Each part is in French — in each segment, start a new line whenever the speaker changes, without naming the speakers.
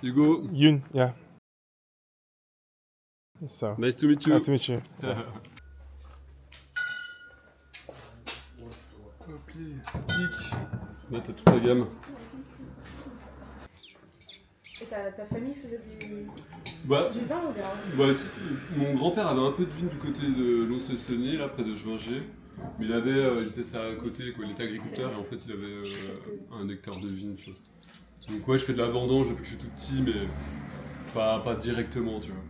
Hugo.
Yoon, yeah. So,
Nice to meet you.
nice to meet you.
Hop là, tic. Là, t'as toute la gamme.
Et ta famille faisait
Bah,
du vin ou bien
mon grand-père avait un peu de vigne du côté de Lons-le-Saunier, là, près de Gevinger. Mais il faisait ça à côté, quoi. Il était agriculteur et en fait, il avait 1 hectare de vigne, tu vois. Donc ouais, je fais de la vendange depuis que je suis tout petit, mais pas directement, tu vois.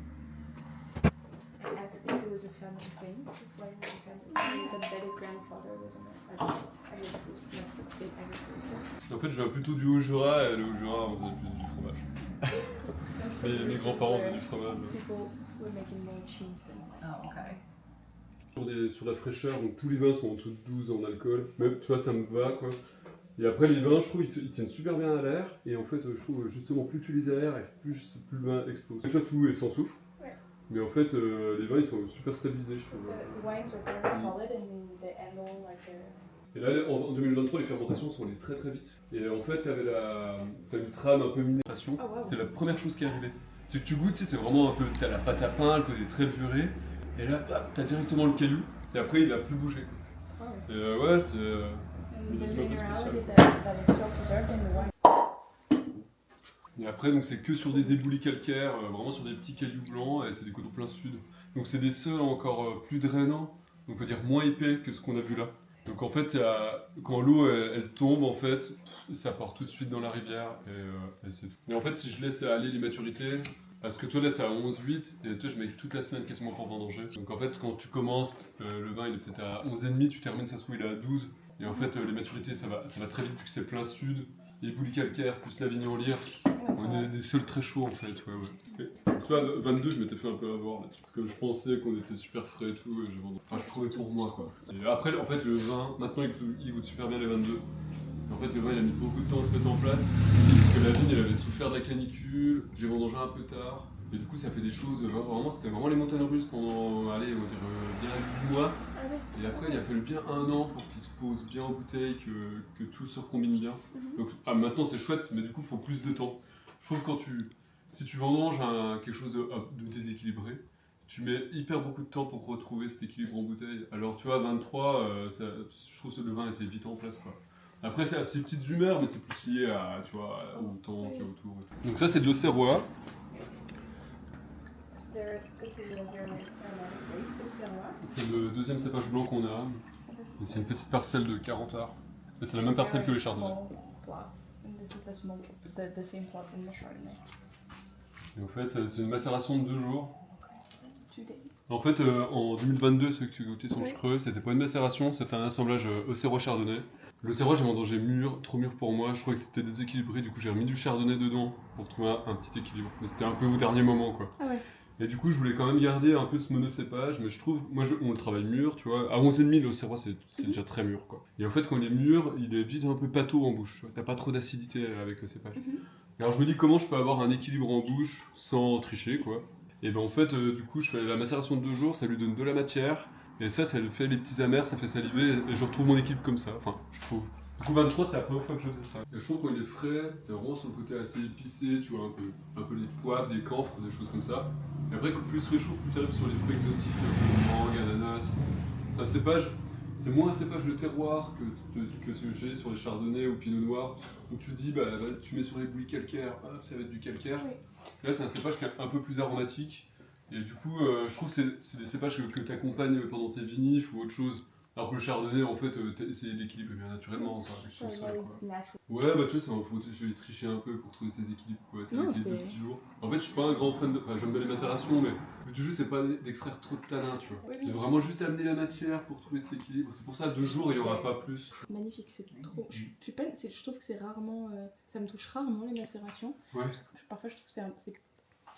I asked if it was a family thing, if wine was a family thing. You said that his grandfather was in agriculture.
En fait, je viens plutôt du Haut-Jura, et le Haut-Jura, on faisait plus du fromage. Mes grands-parents faisaient du fromage.
People were making more cheese than
Oh, okay.
Sur la fraîcheur, donc tous les vins sont en dessous de 12 en alcool. Même, tu vois, ça me va, quoi. Et après, les vins, je trouve, ils tiennent super bien à l'air. Et en fait, je trouve, justement, plus tu les aères, et plus le vin explose. Tu vois, tout est sans soufre.
Ouais.
Mais en fait, les vins, ils sont super stabilisés, je trouve.
wines are very solid and they handle like a...
Et là, en 2023, les fermentations sont allées très très vite. Et en fait, t'avais une trame un peu minération.
Oh, wow.
C'est la première chose qui est arrivée. C'est que tu goûtes, tu sais, c'est vraiment un peu. T'as la pâte à pain, le côté très puré. Et là, t'as directement le caillou. Et après, il a plus bougé.
Oh,
Et ouais, c'est.
and
c'est
the
un peu spécial.
minerality that is still preserved in the wine.
Et après, donc c'est que sur des éboulis calcaires, vraiment sur des petits cailloux blancs, et c'est des coteaux plein sud. Donc c'est des sols encore plus drainants, donc on peut dire moins épais que ce qu'on a vu là. Donc en fait, quand l'eau elle tombe, en fait, ça part tout de suite dans la rivière, et c'est tout. Et en fait, si je laisse aller les maturités, parce que toi là c'est à 11,8, et toi je mets toute la semaine quasiment pour vendanger. Donc en fait, quand tu commences, le vin il est peut-être à 11,5, tu termines, ça se trouve il est à 12. Et en fait, les maturités ça va très vite vu que c'est plein sud, éboulis calcaires plus l'Avignon Lyre. On est des sols très chauds en fait, ouais. Et, tu vois, 22, je m'étais fait un peu avoir là-dessus. Parce que je pensais qu'on était super frais et tout, et je trouvais pour moi quoi. Et après, en fait, le vin, maintenant il goûte super bien les 22. Et en fait, le vin il a mis beaucoup de temps à se mettre en place. Parce que la vigne elle avait souffert de la canicule, j'ai vendangé un peu tard. Et du coup, ça fait des choses, vraiment, c'était vraiment les montagnes russes pendant, allez, on va dire, bien 8 mois.
Ah ouais.
Et après, il a fallu bien 1 an pour qu'il se pose bien en bouteille, que tout se recombine bien. Donc maintenant c'est chouette, mais du coup il faut plus de temps. Je trouve que si tu vendanges quelque chose de déséquilibré, tu mets hyper beaucoup de temps pour retrouver cet équilibre en bouteille. Alors tu vois, 23, je trouve que le vin était vite en place, quoi. Après c'est assez petites humeurs, mais c'est plus lié à, tu vois, au temps qu'il y a autour et tout. Donc ça c'est de l'Auxerrois.
This is the German grape, Auxerrois.
C'est le deuxième cépage blanc qu'on a. Et c'est une petite parcelle de 40 arts. Et c'est la même parcelle que les chardonnays.
Small plot. And this is the same plot in the Chardonnay.
Et en fait, c'est une macération de 2 jours.
Today.
En fait, en 2022, ceux qui goûtaient son creux, c'était pas une macération, c'était un assemblage Auxerrois chardonnay. Le Auxerrois, j'ai vendangé mûr, trop mûr pour moi, je trouvais que c'était déséquilibré, du coup j'ai remis du chardonnay dedans pour trouver un petit équilibre. Mais c'était un peu au dernier moment, quoi.
Ah ouais.
Et du coup, je voulais quand même garder un peu ce monocépage, mais je trouve, on le travaille mûr, tu vois. À 11,5, le Auxerrois, c'est déjà très mûr, quoi. Et en fait, quand il est mûr, il est vite un peu pâteau en bouche, tu vois. T'as pas trop d'acidité avec le cépage. Alors je me dis comment je peux avoir un équilibre en bouche sans tricher, quoi. Et ben en fait, du coup, je fais la macération de 2 jours, ça lui donne de la matière, et ça fait les petits amers, ça fait saliver, et je retrouve mon équilibre comme ça, enfin, je trouve. Du coup, 23, c'est la première fois que je faisais ça. Et je trouve quand il est frais, t'as vraiment son côté assez épicé, tu vois, un peu des poivres, des camphres, des choses comme ça. Et après, plus il se réchauffe, plus t'arrives sur les fruits exotiques, mangue, ananas. C'est un cépage, c'est moins un cépage de terroir que j'ai sur les chardonnays ou pinot noir, où tu te dis, bah, vas-y, tu mets sur les bouillies calcaires, hop, ça va être du calcaire.
Oui.
Là, c'est un cépage qui est un peu plus aromatique. Et du coup, je trouve que c'est des cépages que tu accompagnes pendant tes vinifs ou autre chose. Alors que le chardonnay, en fait, c'est l'équilibre bien naturellement. Quoi, avec ton sol, quoi. Ouais, bah tu vois, je vais tricher un peu pour trouver ces équilibres. Quoi. C'est avec les 2 petits jours. En fait, je suis pas un grand fan de. Enfin, j'aime bien les macérations, mais le but du jeu, c'est pas d'extraire trop de tanin, tu vois.
Oui,
c'est vraiment juste amener la matière pour trouver cet équilibre. C'est pour ça, 2 jours, il n'y aura pas plus.
Magnifique, c'est trop. Je trouve que c'est rarement. Ça me touche rarement les macérations.
Ouais.
Parfois, je trouve que c'est.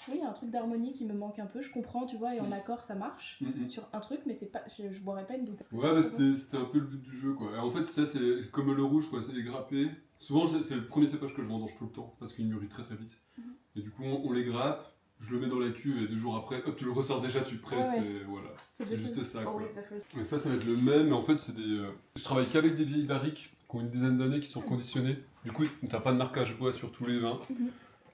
Oui, il y a un truc d'harmonie qui me manque un peu, je comprends, tu vois, et en accord ça marche sur un truc, mais c'est pas, je boirais pas une bouteille.
Ouais, bah c'était un peu le but du jeu, quoi. Et en fait, ça, c'est comme le rouge, quoi, c'est les grappés. Souvent, c'est le premier cépage que je vendange tout le temps, parce qu'il mûrit très très vite. Et du coup, on les grappe, je le mets dans la cuve, et 2 jours après, hop, tu le ressors déjà, tu presses, et voilà. C'est juste ça, quoi. Et ça va être le même, mais en fait, c'est des. Je travaille qu'avec des vieilles barriques qui ont une dizaine d'années, qui sont conditionnées. Du coup, t'as pas de marquage bois sur tous les vins.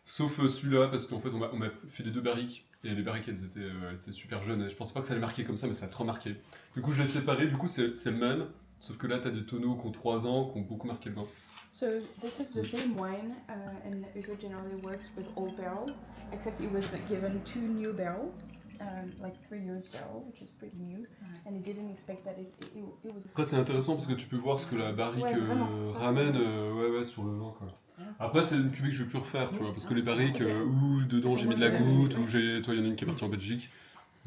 Sauf celui-là, parce qu'en fait, on m'a fait les 2 barriques. Et les barriques, elles étaient super jeunes. Et je pensais pas que ça allait marquer comme ça, mais ça a trop marqué. Du coup, je l'ai séparé. Du coup, c'est le même. Sauf que là, t'as des tonneaux qui ont 3 ans, qui ont beaucoup marqué le vin.
So this is the same wine, and Hugo generally works with old barrel, except it was given 2 new barrel, like 3 years barrel, which is pretty new, and he didn't expect that it was.
Après, c'est intéressant parce que tu peux voir ce que la barrique
Ouais, vraiment, ça,
ramène sur le vin, quoi. Après, c'est une cuvée que je vais plus refaire, tu vois, parce que les barriques où dedans j'ai mis de la goutte, ou il y en a une qui est partie en Belgique.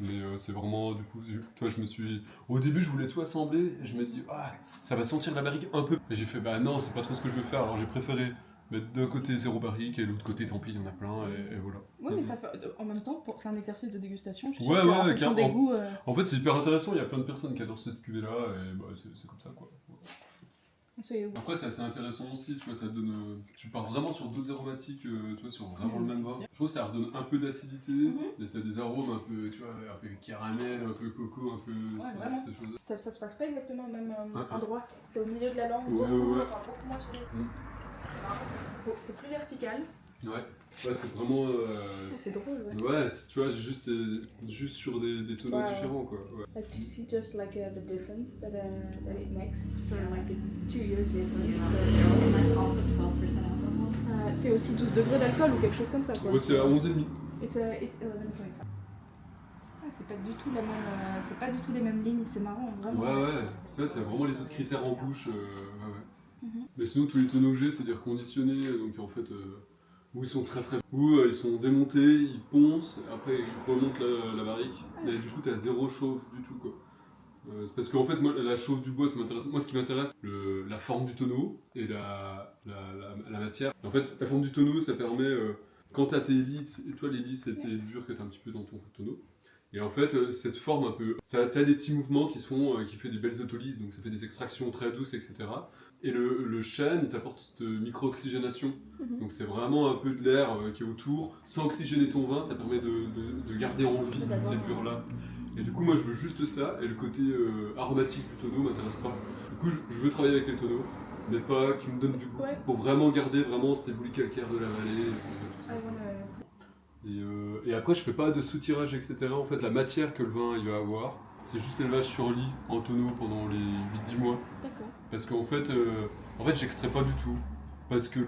Mais c'est vraiment, du coup, toi, je me suis. Au début, je voulais tout assembler, et je me dis, ah, ça va sentir la barrique un peu. Et j'ai fait, bah non, c'est pas trop ce que je veux faire, alors j'ai préféré mettre d'un côté 0 barrique, et de l'autre côté, tant pis, il y en a plein, et voilà.
Oui, mais ça fait, en même temps, c'est un exercice de dégustation. Je suis
Ouais,
sûre
ouais,
qu'en fonction des goûts.
En fait, c'est hyper intéressant, il y a plein de personnes qui adorent cette cuvée-là, et bah, c'est comme ça, quoi. Après, c'est assez intéressant aussi, tu vois, ça donne. Tu pars vraiment sur d'autres aromatiques, tu vois, sur vraiment le même vin. Je trouve que ça redonne un peu d'acidité, et t'as des arômes un peu, tu vois, un peu caramel, un peu coco, un peu.
Vraiment.
Ces choses-là.
Ça se passe pas exactement au même endroit. C'est au milieu de la langue,
Ouais,
beaucoup,
ouais.
enfin, beaucoup moins sur les. C'est plus vertical.
Ouais, c'est vraiment.
C'est drôle, ouais.
Ouais, tu vois, juste sur des tonneaux différents, quoi. Ouais.
Like to see just like the difference that it makes for like the 2 years difference.
And that's also 12% alcohol.
C'est aussi 12 degrés d'alcool ou quelque chose comme ça, quoi.
Ouais, c'est à 11,5.
It's 11.5. C'est pas du tout la même, c'est pas du tout les mêmes lignes, c'est marrant, vraiment.
Ouais, tu vois, c'est vraiment les autres critères en bouche. Ouais.
Mhm.
Mais sinon, tous les tonneaux que j'ai, c'est des reconditionnés, donc en fait, où ils sont où ils sont démontés, ils poncent, après ils remontent la barrique, et du coup, t'as 0 chauffe du tout, quoi. C'est parce qu'en fait, moi, la chauffe du bois, ça m'intéresse. Moi, ce qui m'intéresse, la forme du tonneau et la matière. En fait, la forme du tonneau, ça permet, quand t'as tes lits, et toi, les lits, c'est tes levures que t'as un petit peu dans ton tonneau. Et en fait, cette forme un peu, t'as des petits mouvements qui se font, qui fait des belles autolyses, donc ça fait des extractions très douces, etc. Et le chêne, il t'apporte cette micro-oxygénation.
Mhm.
Donc c'est vraiment un peu de l'air qui est autour. Sans oxygéner ton vin, ça permet de garder en vie ces levures-là. Et du coup, moi, je veux juste ça, et le côté aromatique du tonneau m'intéresse pas. Du coup, je veux travailler avec les tonneaux, mais pas qui me donnent du goût.
Ouais.
Pour vraiment garder vraiment cette éboulis calcaire de la vallée, et tout ça. Et après, je fais pas de soutirage, etc. En fait, la matière que le vin il va avoir, c'est juste l'élevage sur lit en tonneau pendant les 8-10 mois.
D'accord.
Parce qu'en fait, j'extrais pas du tout. Parce que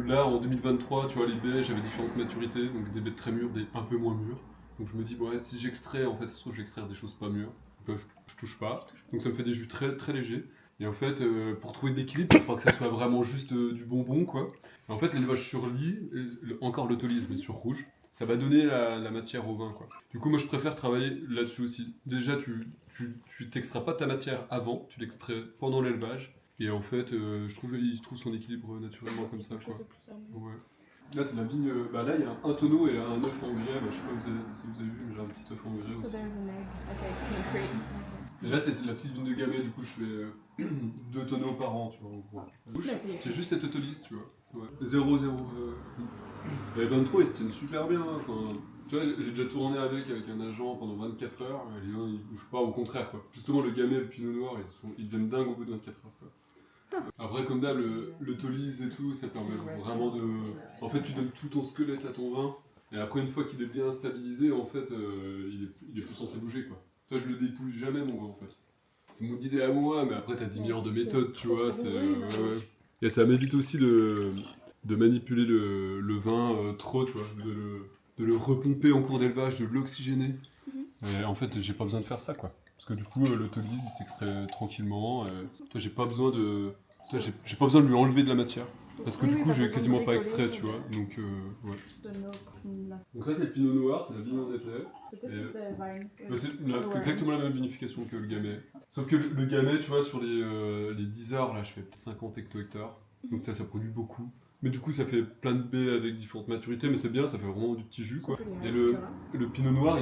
là, en 2023, tu vois, les baies, j'avais différentes maturités, donc des baies très mûres, des un peu moins mûres. Donc je me dis, bon, ouais, si j'extrais, en fait, ça se trouve, je vais extraire des choses pas mûres. Donc, je touche pas. Donc ça me fait des jus très, très légers. Et en fait, pour trouver de l'équilibre, pour pas que ça soit vraiment juste du bonbon, quoi. Et en fait, l'élevage sur lit, encore l'autolyse, mais sur rouge, ça va donner la matière au vin, quoi. Du coup, moi, je préfère travailler là-dessus aussi. Déjà, tu t'extrais pas ta matière avant, tu l'extrais pendant l'élevage. Et en fait, je trouve qu'il trouve son équilibre naturellement comme ça, quoi. Ouais. Là, c'est la vigne. Bah là, il y a un tonneau et un œuf en grès. Bah, je sais pas si vous avez vu, mais j'ai un petit œuf en grès aussi.
So there's an egg. Okay.
Et là, c'est la petite vigne de Gamay. Du coup, je fais 2 tonneaux par an, tu vois. En gros. C'est juste cette autolyse, tu vois. Ouais. 0-0. Et 23, ils se tiennent super bien. Enfin, tu vois, j'ai déjà tourné avec un agent pendant 24 heures. Et les vins, ils bougent pas, au contraire, quoi. Justement, le Gamay et le Pinot Noir, ils deviennent dingues au bout de 24 heures, quoi. Après, comme d'hab, l'autolise et tout, ça permet vraiment de. En fait, tu donnes tout ton squelette à ton vin, et après, une fois qu'il est bien stabilisé, en fait, il est plus censé bouger, quoi. Toi, je le dépouille jamais, mon vin, en fait. C'est mon idée à moi, mais après, t'as 10 milliards de méthodes, tu vois. Ouais. Et ça m'évite aussi de manipuler le vin trop, tu vois, de le repomper en cours d'élevage, de l'oxygéner. Et en fait, j'ai pas besoin de faire ça, quoi. Parce que du coup, l'autolyse, il s'extrait tranquillement. Toi, j'ai pas besoin de lui enlever de la matière. Parce que du coup, j'ai quasiment pas extrait, tu vois. Donc, ouais. Donc ça, c'est le Pinot Noir, c'est la vigne en été. C'est exactement la même vinification que le Gamay. Sauf que le Gamay, tu vois, sur les 10 heures, là, je fais 50 hecto-hectares. Donc ça produit beaucoup. Mais du coup, ça fait plein de baies avec différentes maturités, mais c'est bien, ça fait vraiment du petit jus, quoi. Et le Pinot Noir,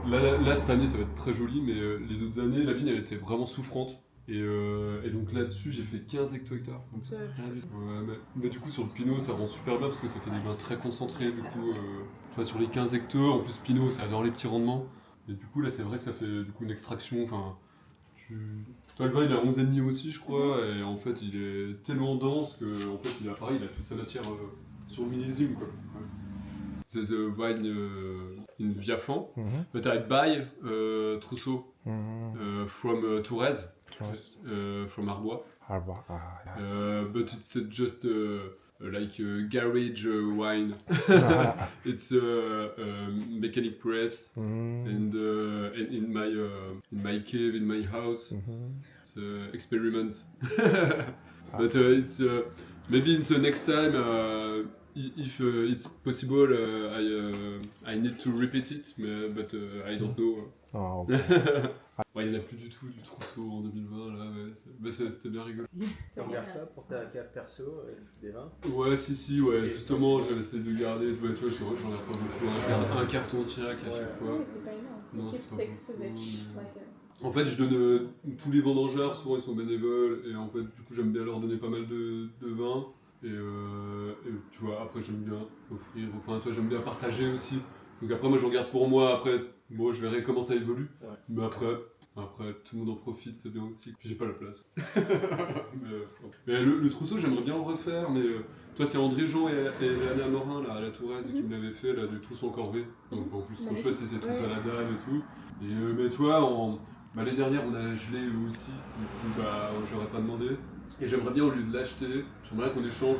là, cette année, ça va être très joli, mais les autres années, la vigne, elle était vraiment souffrante. Et donc là-dessus, j'ai fait 15 hecto-hectares. Mais du coup, sur le Pinot, ça rend super bien parce que ça fait des vins très concentrés. Du coup, tu vois, sur les 15 hectos, en plus, Pinot, ça adore les petits rendements. Et du coup, là, c'est vrai que ça fait du coup une extraction. Enfin, toi, le vin, il a 11,5 aussi, je crois. Et en fait, il est tellement dense que, en fait, il a toute sa matière sur le millésime, quoi. Ouais. there's a wine in Viafan,
Mhm.
but I buy Trousseau
Mhm.
from Tourez,
Yes.
from Arbois.
Harbor. Yes.
But it's just like a garage wine. It's a mechanic press,
Mhm.
and in my cave, in my house,
Mhm.
it's experiment. But it's maybe in the next time, if it's possible, I need to repeat it, but I don't know.
Oh,
Ouais, il n'y en a plus du tout du Trousseau en 2020 là, ouais. C'était bien rigolo.
T'en gardes pas pour ta cave perso avec des vins?
Ouais, si, ouais, justement, j'avais essayé de garder, ouais, tu vois, j'en garde pas beaucoup, hein. Je garde un carton de chaque à chaque fois.
Ouais, c'est pas énorme.
Non,
You keep
c'est pas
6 of
beaucoup,
each.
mais-
Like
En fait, je donne tous les vendangeurs, souvent ils sont bénévoles, et en fait, du coup, j'aime bien leur donner pas mal de vin, et tu vois, après, j'aime bien offrir, enfin, tu vois, j'aime bien partager aussi. Donc après, moi, je regarde pour moi, après, bon, je verrai comment ça évolue,
Ouais.
mais après, tout le monde en profite, c'est bien aussi. Puis j'ai pas la place. mais le trousseau, j'aimerais bien le refaire, mais toi, c'est André Jean et Anna Morin, là, à la Tourès, qui me l'avaient fait, là, du trousseau en corvée. Donc en plus, trop
Magnifique.
chouette, c'est trousseau
Ouais.
à la dame et tout. Et mais toi, l'année dernière, on a gelé eux aussi, du coup, j'aurais pas demandé. Et j'aimerais bien, au lieu de l'acheter, j'aimerais bien qu'on échange.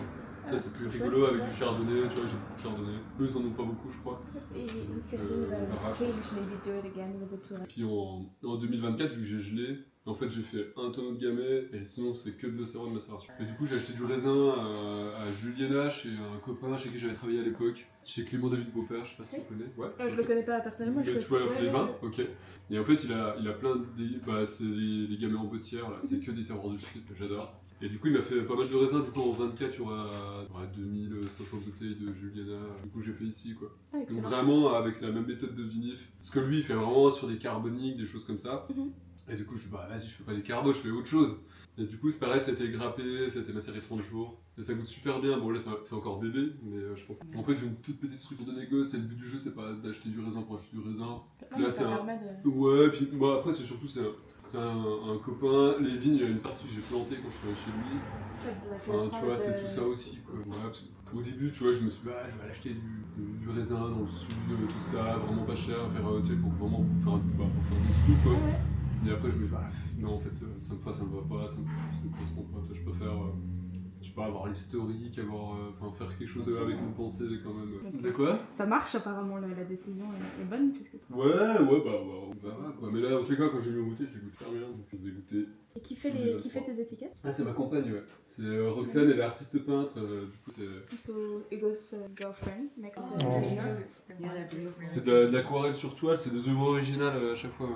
Ça, c'est plus
chouette,
rigolo
c'est
avec
vrai.
du chardonnay, tu vois, j'ai beaucoup de chardonnay. Eux, ils en ont pas beaucoup, je crois.
He's thinking
on
about
verra.
it. Change, maybe do it again with the tour.
Puis en 2024, vu que j'ai gelé, en fait j'ai fait un tonneau de gamay et sinon c'est que de l'océan de macération. Et du coup j'ai acheté du raisin à Juliena chez un copain chez qui j'avais travaillé à l'époque, chez Clément David Beaupère, je sais pas si tu connais. Ouais.
Je le connais pas personnellement.
Tu vois les vins, ok. Et en fait il a plein de... c'est les gamay en botière là, c'est que des terroirs de schiste que j'adore. Et du coup il m'a fait pas mal de raisins, du coup en 24 il y aura 2500 bouteilles de Juliena, du coup j'ai fait ici quoi.
Ah,
Donc
excellent.
vraiment avec la même méthode de vinif. Parce que lui il fait vraiment sur des carboniques, des choses comme ça.
Mhm.
Et du coup je dis bah vas-y je fais pas des carbos, je fais autre chose. Et du coup c'est pareil, c'était grappé, c'était macéré 30 jours. Et ça goûte super bien, bon là c'est encore bébé, mais je pense. En fait j'ai une toute petite structure de négoce et le but du jeu c'est pas d'acheter du raisin pour acheter du raisin.
Ah,
Là,
mais
c'est
ça
un-
permet de...
Ouais, puis moi après c'est surtout c'est un copain. Les vignes, il y a une partie que j'ai plantée quand je travaillais chez lui. Enfin, tu vois, c'est tout ça aussi, quoi. Ouais, parce qu'au début, tu vois, je me suis dit, je vais aller acheter du raisin dans le sud, tout ça, vraiment pas cher, tu sais, pour vraiment pour faire des sous, quoi.
Ouais.
Et après, je me dis, non, en fait, ça me va pas, ça me correspond pas. Toi, je préfère, je sais pas, avoir l'historique, faire quelque chose avec une pensée quand même.
Ok.
De quoi?
Ça marche apparemment, la décision est bonne puisque...
Ouais, on verra, quoi. Mais là, en tout cas, quand j'ai mis au goûter, ça goûte très bien, donc je vous ai goûté.
Et qui fait tes étiquettes?
Ah, c'est ma compagne, ouais. C'est Roxane, elle est artiste peintre, du coup,
So, Ego's girlfriend makes
Oh.
Yeah, they're beautiful.
c'est de l'aquarelle sur toile, c'est des œuvres originales à chaque fois.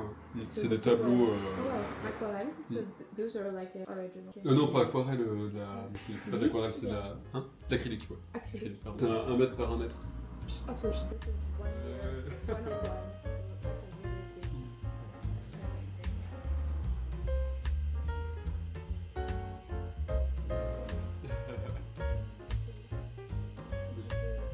C'est des tableaux.
Oh, aquarelle. So those are like original.
Non, pas aquarelle, c'est pas d'aquarelle, c'est d'acrylique, ouais.
Acrylique.
C'est 1 mètre par 1 mètre.
Oh, so this is 1 year, 1 year wine.